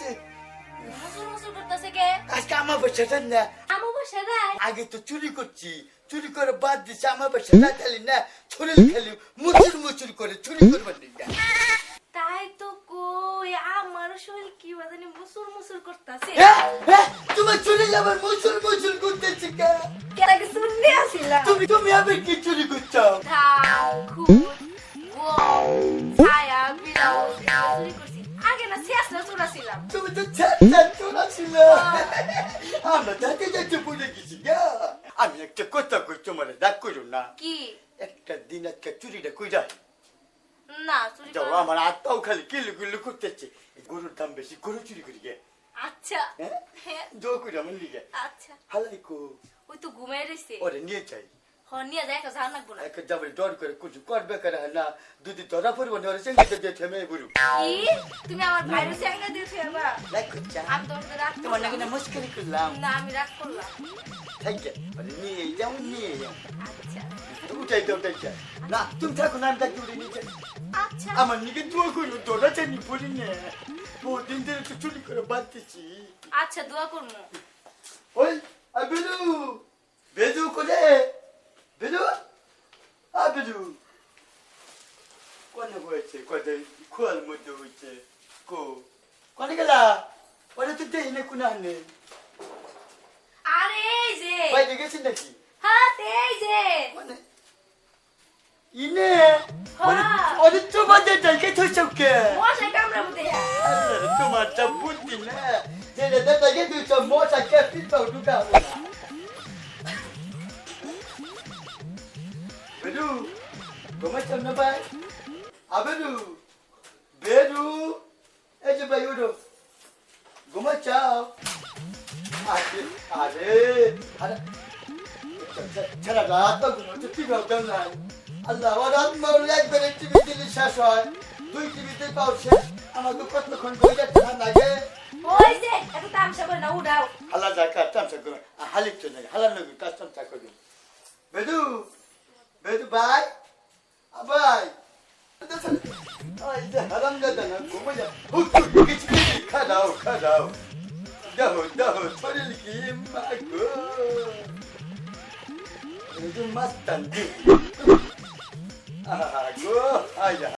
করতেছে মুসুর মুসুর করতেছে কে? আজকে আমার বাসাটা না আমু বসে নাই। আগে তো চুরি করছি চুরি করে বাদ দিচ্ছে আমার বাসা না খালি না ছড়ে খালি মুচুর মুচুর করে চুরি করবার দিক তাই তো কই আমার শরীর কি বাজানি মুসুর মুসুর করতেছে। তোমার চুরি যাবার মুচুর মুচুর করতেছে কে কেন কি শুনতে আসিলা? তুমি আবার কি চুরি করছো ধান, খুদ, গম, ছায়া, বিলাও চুরি করছি। আগে না শেষরা চুরাছিলাম। তুমি তো চার চোরা ছিল আমরা যাতে যাতে বলে গেছি গা আমি একটা কথা কই তোমার রাগ করো না কি? একটা দিন একটা চুরিটা কইরা না চুরি যাও করা- আমার আত্মাও খালি কিলু কিলু করতেছে গরুর দাম বেশি গরু চুরি করি গে আচ্ছা হ্যাঁ হ্যাঁ, জো কইরা আমার লিগে আচ্ছা হালাই কো ওই তো ঘুমাই রইছে। ওরে নিয়ে চাই হনিয়া দেখা জান লাগবো না। একটা যাবে ডর করে কিছু করবে করে না দুদি ধরা পড়বো না ওরে সঙ্গে দিয়ে থেমে বুড়ু কি? তুমি আমার ভাইরে সঙ্গে দিয়েছো এবার? লাইক করছা আমি তোর সাথে রাগ তোমার নাকি করলাম। না মুশকিল করলাম না আমি রাগ করলাম। থ্যাংক ইউ আরে নিয়ে যাও নিয়ে যাও আচ্ছা উঠাই দাও উঠাই না তুমি থাকো না আমি থাকি উঠে নিয়ে যাই আচ্ছা আমার নিকে দোয়া করলো তোরা জানি বলি না বহুদিন ধরে তো চুরি করে বাঁধতেছি আচ্ছা দোয়া করবো। ওই বেলু বেলু কোনে বেলু বেলু কোনে হয়েছে কোথায় খোয়ার মধ্যে হয়েছে কোনে গেলা ওরা তো দেই না কোন আনে আরে এই যে বাইরে গেছি নাকি হ্যাঁ এই যে কোনে ইনে হ্যাঁ। ওরে তো বাদে টাইকে থইছকে মশাই কামড়াবো দেয়া। তোমার তা বুদ্ধি না যেটা দাদা কে দিছ মোটা কে পিটা উঠা বেরু তোমার সামনে ভাই আবেরু বেরু এই যে ভাই উঠো ঘুমা চাও আরে আরে আরে ছাড়া রাত তো ঘুমোতে কি ভাবতাম না আল্লাহ আমার রাত মারলে একবার টিভি দিলে শেষ হয় দুই টিভিতে পাও শেষ আমাকে কতক্ষণ বই যাচ্ছে না লাগে ওই যে এত তামসা করে না উঠাও। হালা যা কাজ তামসা করো হালিক তো নাই হালা নগি কাজ তামসা করো বেদু বেদু ভাই ভাই এই যে হারাম দাদা না ঘুমে যা কিছু খাদাও খাদাও দাও দাও শরীর কি মাগো এই যে মাস্তান দি আগো আয়া